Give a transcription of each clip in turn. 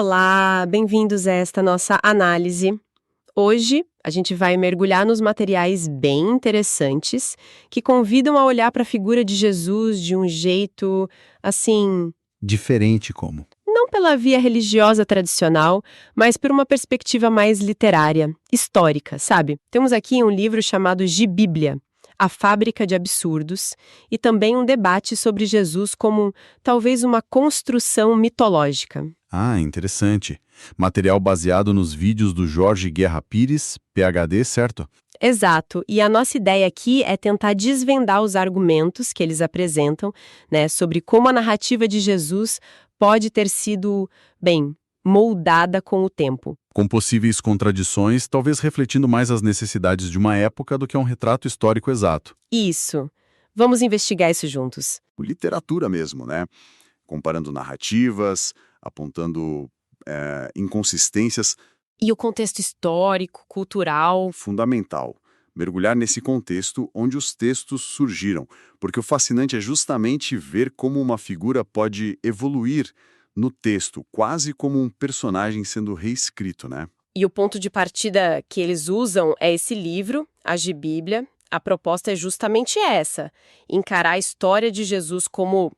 Olá, bem-vindos a esta nossa análise. Hoje a gente vai mergulhar nos materiais bem interessantes que convidam a olhar para a figura de Jesus de um jeito, assim, Diferente como? não pela via religiosa tradicional, mas por uma perspectiva mais literária, histórica, sabe? Temos aqui um livro chamado Gibíblia, A Fábrica de Absurdos, e também um debate sobre Jesus como talvez uma construção mitológica. Ah, interessante. Material baseado nos vídeos do Jorge Guerra Pires, PhD, certo? Exato, e a nossa ideia aqui é tentar desvendar os argumentos que eles apresentam, né, sobre como a narrativa de Jesus pode ter sido, bem, moldada com o tempo. Com possíveis contradições, talvez refletindo mais as necessidades de uma época do que um retrato histórico exato. Isso. Vamos investigar isso juntos. Literatura mesmo, né? Comparando narrativas, apontando inconsistências. E o contexto histórico, cultural. Fundamental. Mergulhar nesse contexto onde os textos surgiram, porque o fascinante é justamente ver como uma figura pode evoluir no texto, quase como um personagem sendo reescrito, né? E o ponto de partida que eles usam é esse livro, a Gibíblia. A proposta é justamente essa: encarar a história de Jesus como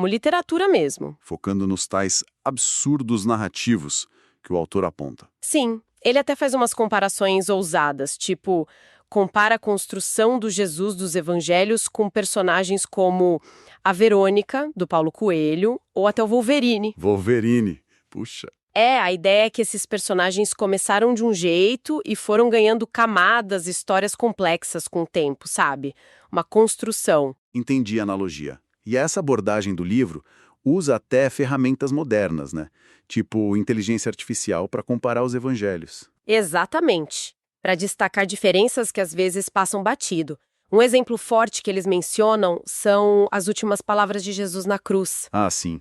literatura mesmo. Focando nos tais absurdos narrativos que o autor aponta. Sim, ele até faz umas comparações ousadas, tipo, compara a construção do Jesus dos evangelhos com personagens como a Verônica, do Paulo Coelho, ou até o Wolverine. Wolverine, puxa. A ideia é que esses personagens começaram de um jeito e foram ganhando camadas, histórias complexas com o tempo, sabe? Uma construção. Entendi a analogia. E essa abordagem do livro usa até ferramentas modernas, né? Tipo inteligência artificial para comparar os evangelhos. Exatamente. Para destacar diferenças que às vezes passam batido. Um exemplo forte que eles mencionam são as últimas palavras de Jesus na cruz. Ah, sim.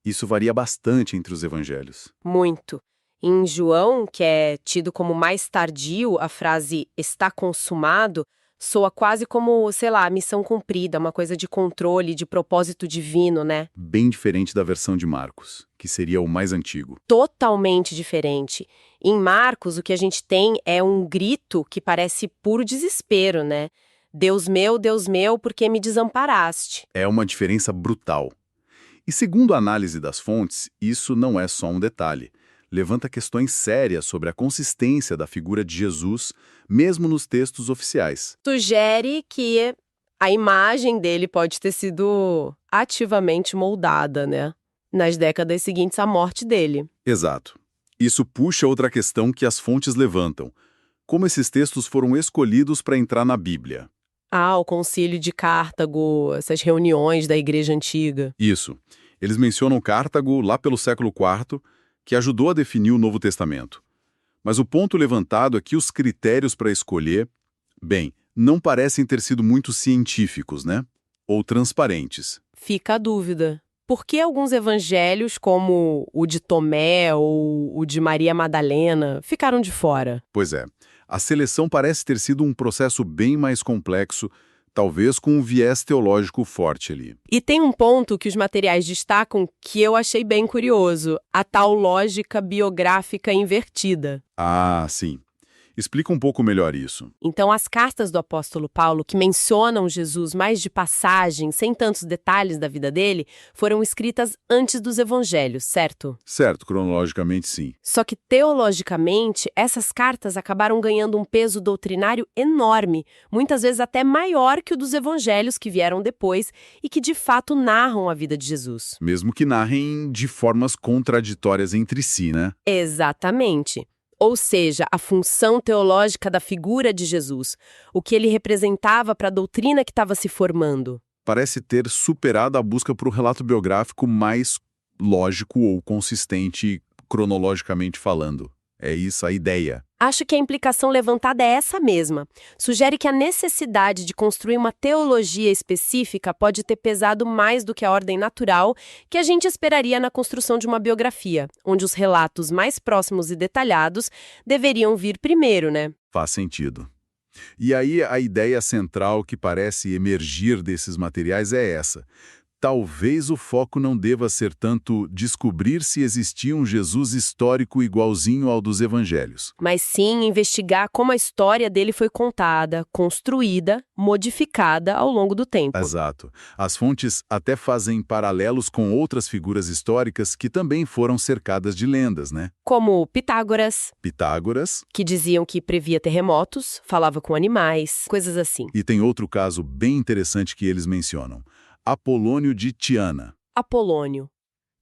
Isso varia bastante entre os evangelhos. Muito. Em João, que é tido como mais tardio, a frase "está consumado" soa quase como, sei lá, missão cumprida, uma coisa de controle, de propósito divino, né? Bem diferente da versão de Marcos, que seria o mais antigo. Totalmente diferente. Em Marcos, o que a gente tem é um grito que parece puro desespero, né? Deus meu, por que me desamparaste? É uma diferença brutal. E segundo a análise das fontes, isso não é só um detalhe. Levanta questões sérias sobre a consistência da figura de Jesus, mesmo nos textos oficiais. Sugere que a imagem dele pode ter sido ativamente moldada, né? Nas décadas seguintes à morte dele. Exato. Isso puxa outra questão que as fontes levantam. Como esses textos foram escolhidos para entrar na Bíblia? O Concílio de Cartago, essas reuniões da Igreja Antiga. Isso. Eles mencionam Cartago lá pelo século IV, que ajudou a definir o Novo Testamento. Mas o ponto levantado é que os critérios para escolher, bem, não parecem ter sido muito científicos, né? Ou transparentes. Fica a dúvida. Por que alguns evangelhos, como o de Tomé ou o de Maria Madalena, ficaram de fora? Pois é, a seleção parece ter sido um processo bem mais complexo, talvez com um viés teológico forte ali. E tem um ponto que os materiais destacam que eu achei bem curioso: a tal lógica biográfica invertida. Ah, sim. Explica um pouco melhor isso. Então, as cartas do apóstolo Paulo, que mencionam Jesus mais de passagem, sem tantos detalhes da vida dele, foram escritas antes dos evangelhos, certo? Certo, cronologicamente sim. Só que, teologicamente, essas cartas acabaram ganhando um peso doutrinário enorme, muitas vezes até maior que o dos evangelhos que vieram depois e que, de fato, narram a vida de Jesus. Mesmo que narrem de formas contraditórias entre si, né? Exatamente. Ou seja, a função teológica da figura de Jesus, o que ele representava para a doutrina que estava se formando. Parece ter superado a busca por um relato biográfico mais lógico ou consistente cronologicamente falando. É isso a ideia. Acho que a implicação levantada é essa mesma. Sugere que a necessidade de construir uma teologia específica pode ter pesado mais do que a ordem natural que a gente esperaria na construção de uma biografia, onde os relatos mais próximos e detalhados deveriam vir primeiro, né? Faz sentido. E aí a ideia central que parece emergir desses materiais é essa. talvez o foco não deva ser tanto descobrir se existia um Jesus histórico igualzinho ao dos evangelhos. Mas sim investigar como a história dele foi contada, construída, modificada ao longo do tempo. Exato. As fontes até fazem paralelos com outras figuras históricas que também foram cercadas de lendas, né? Como Pitágoras, Pitágoras, que diziam que previa terremotos, falava com animais, coisas assim. e tem outro caso bem interessante que eles mencionam. Apolônio de Tiana. Apolônio.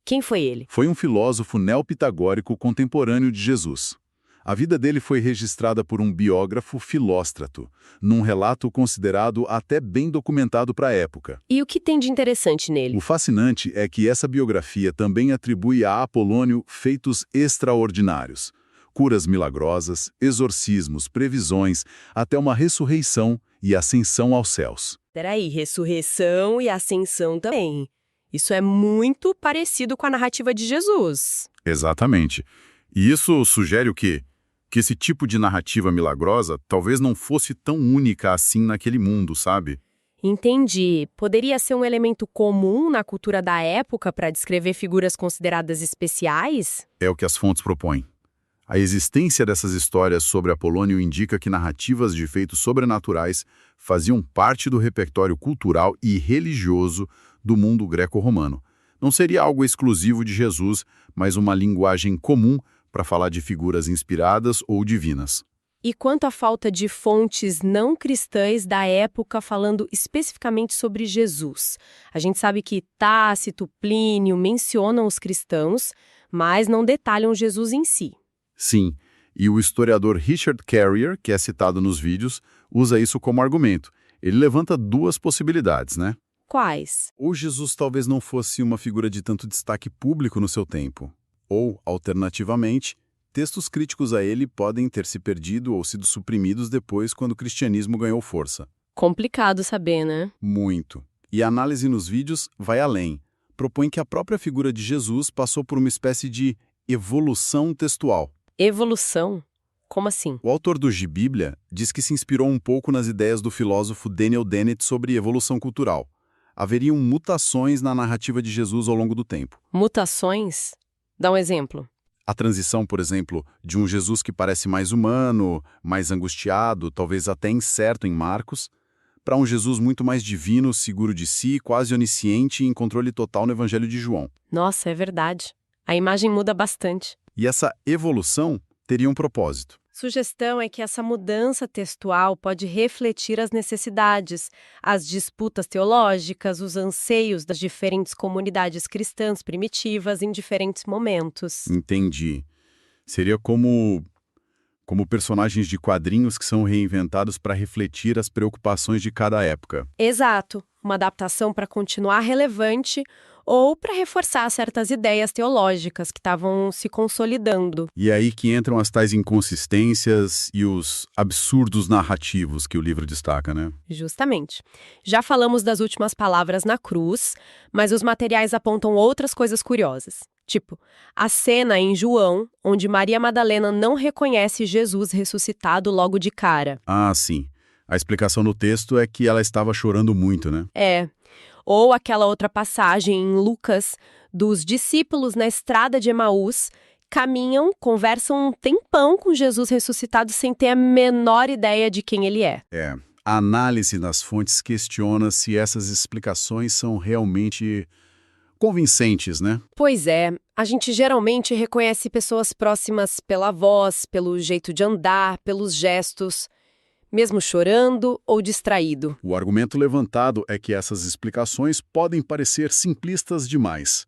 Quem foi ele? Foi um filósofo neopitagórico contemporâneo de Jesus. A vida dele foi registrada por um biógrafo Filóstrato, num relato considerado até bem documentado para a época. E o que tem de interessante nele? O fascinante é que essa biografia também atribui a Apolônio feitos extraordinários. Curas milagrosas, exorcismos, previsões, até uma ressurreição e ascensão aos céus. Peraí, ressurreição e ascensão também. Isso é muito parecido com a narrativa de Jesus. Exatamente. E isso sugere o quê? Que esse tipo de narrativa milagrosa talvez não fosse tão única assim naquele mundo, sabe? Entendi. Poderia ser um elemento comum na cultura da época para descrever figuras consideradas especiais? É o que as fontes propõem. A existência dessas histórias sobre Apolônio indica que narrativas de feitos sobrenaturais faziam parte do repertório cultural e religioso do mundo greco-romano. Não seria algo exclusivo de Jesus, mas uma linguagem comum para falar de figuras inspiradas ou divinas. E quanto à falta de fontes não cristãs da época falando especificamente sobre Jesus? A gente sabe que Tácito, Plínio mencionam os cristãos, mas não detalham Jesus em si. Sim, e o historiador Richard Carrier, que é citado nos vídeos, usa isso como argumento. Ele levanta duas possibilidades, né? Quais? Ou Jesus talvez não fosse uma figura de tanto destaque público no seu tempo. Ou, alternativamente, textos críticos a ele podem ter se perdido ou sido suprimidos depois quando o cristianismo ganhou força. Complicado saber, né? Muito. E a análise nos vídeos vai além. Propõe que a própria figura de Jesus passou por uma espécie de evolução textual. Evolução? Como assim? O autor do Gibíblia diz que se inspirou um pouco nas ideias do filósofo Daniel Dennett sobre evolução cultural. Haveriam mutações na narrativa de Jesus ao longo do tempo. Mutações? Dá um exemplo. A transição, por exemplo, de um Jesus que parece mais humano, mais angustiado, talvez até incerto em Marcos, para um Jesus muito mais divino, seguro de si, quase onisciente e em controle total no Evangelho de João. Nossa, é verdade. A imagem muda bastante. E essa evolução teria um propósito. Sugestão é que essa mudança textual pode refletir as necessidades, as disputas teológicas, os anseios das diferentes comunidades cristãs primitivas em diferentes momentos. Entendi. Seria como personagens de quadrinhos que são reinventados para refletir as preocupações de cada época. Exato. Uma adaptação para continuar relevante ou para reforçar certas ideias teológicas que estavam se consolidando. E é aí que entram as tais inconsistências e os absurdos narrativos que o livro destaca, né? Justamente. Já falamos das últimas palavras na cruz, mas os materiais apontam outras coisas curiosas. Tipo, a cena em João, onde Maria Madalena não reconhece Jesus ressuscitado logo de cara. Ah, sim. A explicação no texto é que ela estava chorando muito, né? É. Ou aquela outra passagem em Lucas, dos discípulos na estrada de Emaús, caminham, conversam um tempão com Jesus ressuscitado sem ter a menor ideia de quem ele é. É. A análise nas fontes questiona se essas explicações são realmente convincentes, né? Pois é, a gente geralmente reconhece pessoas próximas pela voz, pelo jeito de andar, pelos gestos, mesmo chorando ou distraído. O argumento levantado é que essas explicações podem parecer simplistas demais.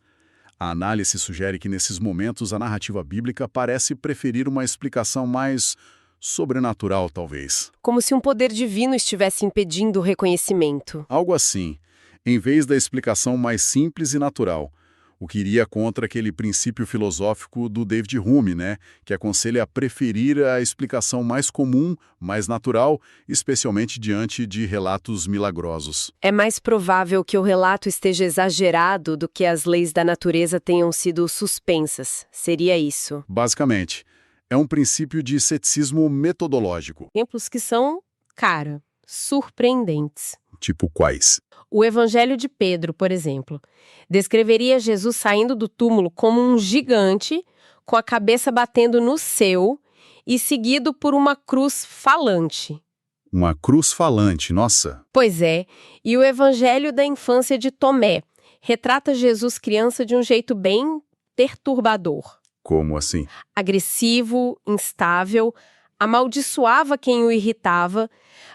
A análise sugere que nesses momentos a narrativa bíblica parece preferir uma explicação mais sobrenatural, talvez. Como se um poder divino estivesse impedindo o reconhecimento. Algo assim, em vez da explicação mais simples e natural, o que iria contra aquele princípio filosófico do David Hume, né, que aconselha a preferir a explicação mais comum, mais natural, especialmente diante de relatos milagrosos. É mais provável que o relato esteja exagerado do que as leis da natureza tenham sido suspensas. Seria isso. Basicamente, é um princípio de ceticismo metodológico. Exemplos que são, cara, surpreendentes. Tipo quais? O Evangelho de Pedro, por exemplo, descreveria Jesus saindo do túmulo como um gigante, com a cabeça batendo no céu e seguido por uma cruz falante. Uma cruz falante, nossa. Pois é, e o Evangelho da infância de Tomé retrata Jesus criança de um jeito bem perturbador. Como assim? Agressivo, instável, amaldiçoava quem o irritava.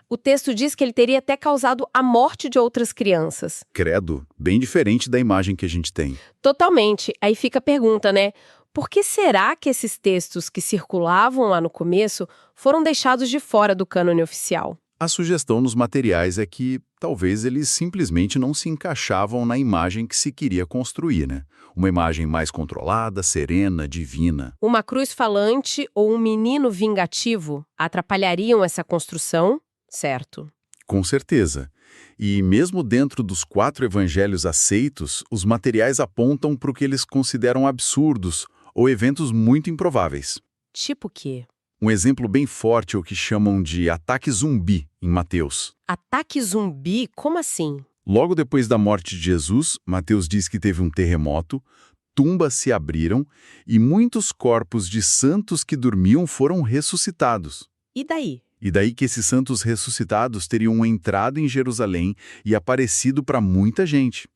O texto diz que ele teria até causado a morte de outras crianças. Credo, bem diferente da imagem que a gente tem. Totalmente. Aí fica a pergunta, né? Por que será que esses textos que circulavam lá no começo foram deixados de fora do cânone oficial? A sugestão nos materiais é que talvez eles simplesmente não se encaixavam na imagem que se queria construir, né? Uma imagem mais controlada, serena, divina. Uma cruz falante ou um menino vingativo atrapalhariam essa construção, certo? Com certeza. E mesmo dentro dos 4 evangelhos aceitos, os materiais apontam para o que eles consideram absurdos ou eventos muito improváveis. Tipo o quê? Um exemplo bem forte é o que chamam de ataque zumbi em Mateus. Ataque zumbi? Como assim? Logo depois da morte de Jesus, Mateus diz que teve um terremoto, tumbas se abriram e muitos corpos de santos que dormiam foram ressuscitados. E daí? E daí que esses santos ressuscitados teriam entrado em Jerusalém e aparecido para muita gente.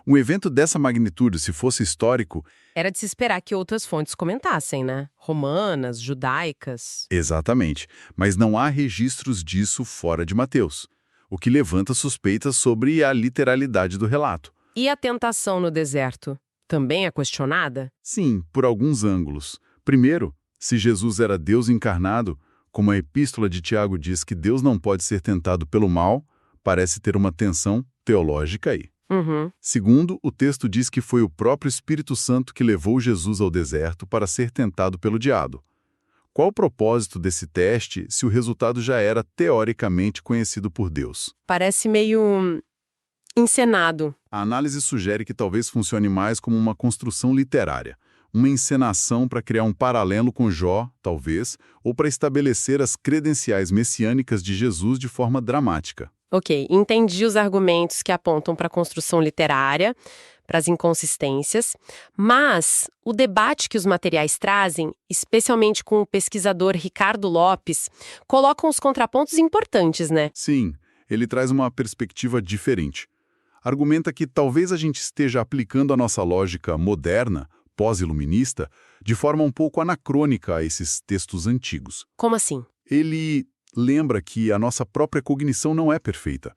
Um evento dessa magnitude, se fosse histórico... Era de se esperar que outras fontes comentassem, né? Romanas, judaicas. Exatamente, mas não há registros disso fora de Mateus, o que levanta suspeitas sobre a literalidade do relato. E a tentação no deserto? Também é questionada? Sim, por alguns ângulos. Primeiro, se Jesus era Deus encarnado, como a epístola de Tiago diz que Deus não pode ser tentado pelo mal, parece ter uma tensão teológica aí. Uhum. Segundo, o texto diz que foi o próprio Espírito Santo que levou Jesus ao deserto para ser tentado pelo diabo. Qual o propósito desse teste se o resultado já era teoricamente conhecido por Deus? Parece meio encenado. A análise sugere que talvez funcione mais como uma construção literária, uma encenação para criar um paralelo com Jó, talvez, ou para estabelecer as credenciais messiânicas de Jesus de forma dramática. Ok, entendi os argumentos que apontam para a construção literária, para as inconsistências, mas o debate que os materiais trazem, especialmente com o pesquisador Ricardo Lopes, colocam os contrapontos importantes, né? Sim, ele traz uma perspectiva diferente. Argumenta que talvez a gente esteja aplicando a nossa lógica moderna, pós-iluminista, de forma um pouco anacrônica a esses textos antigos. Como assim? Ele lembra que a nossa própria cognição não é perfeita.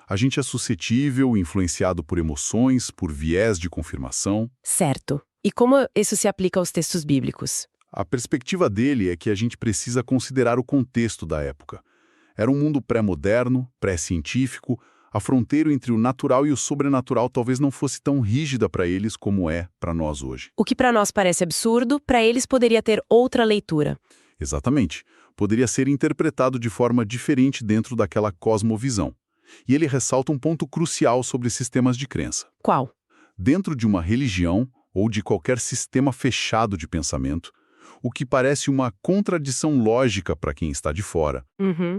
A gente é suscetível, influenciado por emoções, por viés de confirmação. Certo. E como isso se aplica aos textos bíblicos? A perspectiva dele é que a gente precisa considerar o contexto da época. Era um mundo pré-moderno, pré-científico, a fronteira entre o natural e o sobrenatural talvez não fosse tão rígida para eles como é para nós hoje. O que para nós parece absurdo, para eles poderia ter outra leitura. Exatamente. Poderia ser interpretado de forma diferente dentro daquela cosmovisão. E ele ressalta um ponto crucial sobre sistemas de crença. Qual? Dentro de uma religião ou de qualquer sistema fechado de pensamento, o que parece uma contradição lógica para quem está de fora,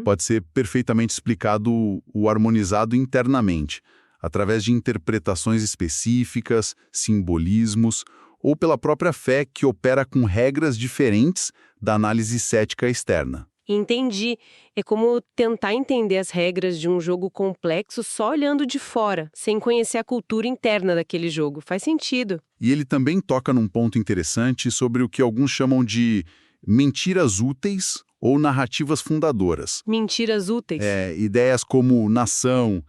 pode ser perfeitamente explicado ou harmonizado internamente, através de interpretações específicas, simbolismos, ou pela própria fé que opera com regras diferentes da análise cética externa. Entendi. É como tentar entender as regras de um jogo complexo só olhando de fora, sem conhecer a cultura interna daquele jogo. Faz sentido. E ele também toca num ponto interessante sobre o que alguns chamam de mentiras úteis ou narrativas fundadoras. Mentiras úteis? Ideias como nação,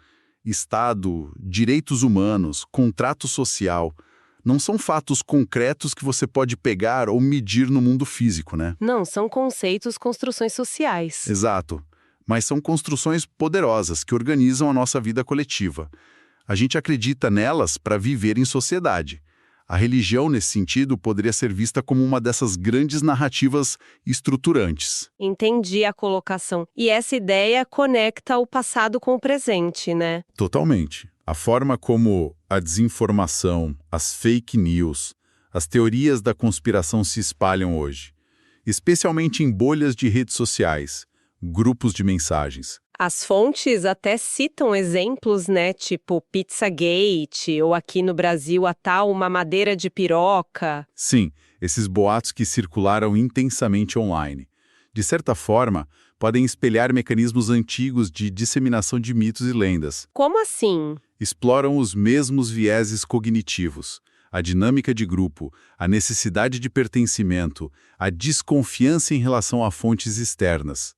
Estado, direitos humanos, contrato social, não são fatos concretos que você pode pegar ou medir no mundo físico, né? Não, são conceitos, construções sociais. Exato. Mas são construções poderosas que organizam a nossa vida coletiva. A gente acredita nelas para viver em sociedade. A religião, nesse sentido, poderia ser vista como uma dessas grandes narrativas estruturantes. Entendi a colocação. E essa ideia conecta o passado com o presente, né? Totalmente. A forma como a desinformação, as fake news, as teorias da conspiração se espalham hoje, especialmente em bolhas de redes sociais, grupos de mensagens. As fontes até citam exemplos, né, tipo Pizzagate, ou aqui no Brasil a tal mamadeira de piroca. Sim, esses boatos que circularam intensamente online. De certa forma, podem espelhar mecanismos antigos de disseminação de mitos e lendas. Como assim? Exploram os mesmos vieses cognitivos, a dinâmica de grupo, a necessidade de pertencimento, a desconfiança em relação a fontes externas.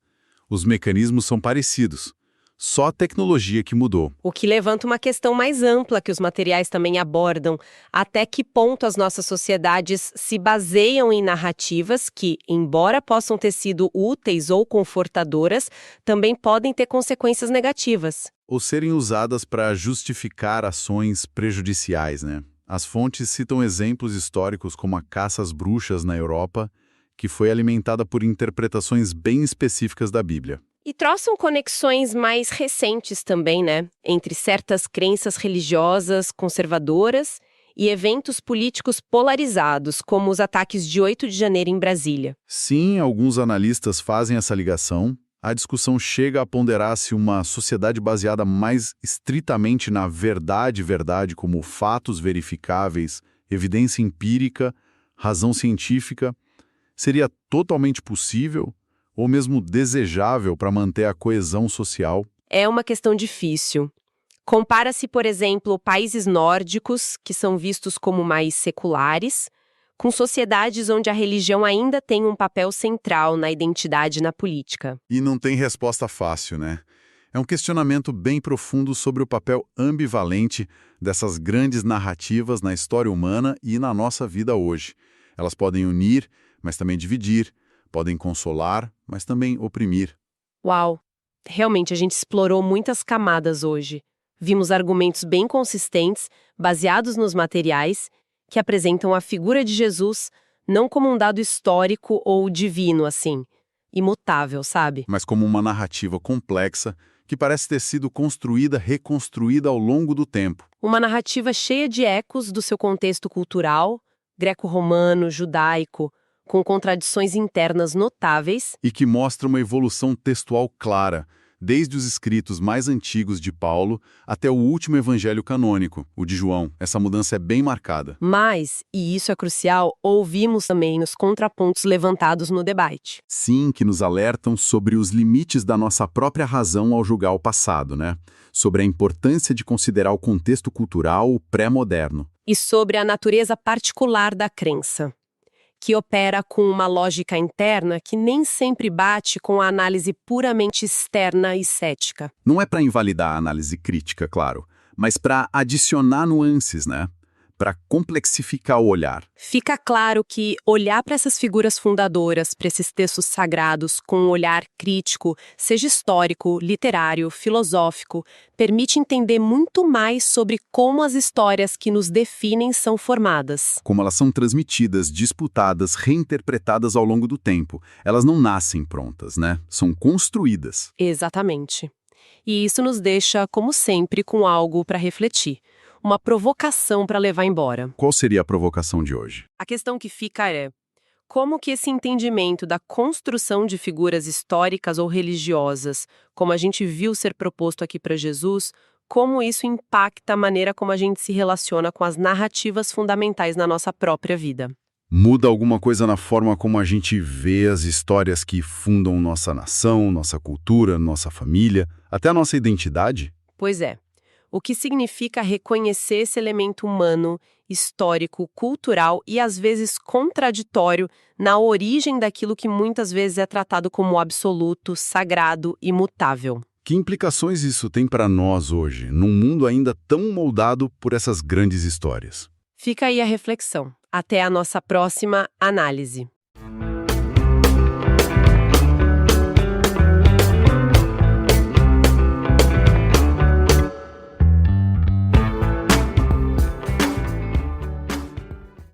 Os mecanismos são parecidos, só a tecnologia que mudou. O que levanta uma questão mais ampla que os materiais também abordam. Até que ponto as nossas sociedades se baseiam em narrativas que, embora possam ter sido úteis ou confortadoras, também podem ter consequências negativas. Ou serem usadas para justificar ações prejudiciais, né? As fontes citam exemplos históricos como a caça às bruxas na Europa, que foi alimentada por interpretações bem específicas da Bíblia. E traçam conexões mais recentes também, né? Entre certas crenças religiosas conservadoras e eventos políticos polarizados, como os ataques de 8 de janeiro em Brasília. Sim, alguns analistas fazem essa ligação. A discussão chega a ponderar se uma sociedade baseada mais estritamente na verdade, como fatos verificáveis, evidência empírica, razão científica, seria totalmente possível ou mesmo desejável para manter a coesão social. É uma questão difícil. Compara-se, por exemplo, países nórdicos, que são vistos como mais seculares, com sociedades onde a religião ainda tem um papel central na identidade e na política. E não tem resposta fácil, né? É um questionamento bem profundo sobre o papel ambivalente dessas grandes narrativas na história humana e na nossa vida hoje. Elas podem unir, mas também dividir, podem consolar, mas também oprimir. Uau! Realmente a gente explorou muitas camadas hoje. Vimos argumentos bem consistentes, baseados nos materiais, que apresentam a figura de Jesus não como um dado histórico ou divino, assim, imutável, sabe? Mas como uma narrativa complexa que parece ter sido construída, reconstruída ao longo do tempo. Uma narrativa cheia de ecos do seu contexto cultural, greco-romano, judaico, com contradições internas notáveis. E que mostra uma evolução textual clara, desde os escritos mais antigos de Paulo até o último evangelho canônico, o de João. Essa mudança é bem marcada. Mas, e isso é crucial, ouvimos também os contrapontos levantados no debate. Sim, que nos alertam sobre os limites da nossa própria razão ao julgar o passado, né? Sobre a importância de considerar o contexto cultural pré-moderno. E sobre a natureza particular da crença, que opera com uma lógica interna que nem sempre bate com a análise puramente externa e cética. Não é para invalidar a análise crítica, claro, mas para adicionar nuances, né? Para complexificar o olhar. Fica claro que olhar para essas figuras fundadoras, para esses textos sagrados, com um olhar crítico, seja histórico, literário, filosófico, permite entender muito mais sobre como as histórias que nos definem são formadas. Como elas são transmitidas, disputadas, reinterpretadas ao longo do tempo. Elas não nascem prontas, né? São construídas. Exatamente. E isso nos deixa, como sempre, com algo para refletir. Uma provocação para levar embora. Qual seria a provocação de hoje? A questão que fica é: como que esse entendimento da construção de figuras históricas ou religiosas, como a gente viu ser proposto aqui para Jesus, como isso impacta a maneira como a gente se relaciona com as narrativas fundamentais na nossa própria vida? Muda alguma coisa na forma como a gente vê as histórias que fundam nossa nação, nossa cultura, nossa família, até a nossa identidade? Pois é. O que significa reconhecer esse elemento humano, histórico, cultural e às vezes contraditório na origem daquilo que muitas vezes é tratado como absoluto, sagrado e imutável. Que implicações isso tem para nós hoje, num mundo ainda tão moldado por essas grandes histórias? Fica aí a reflexão. Até a nossa próxima análise.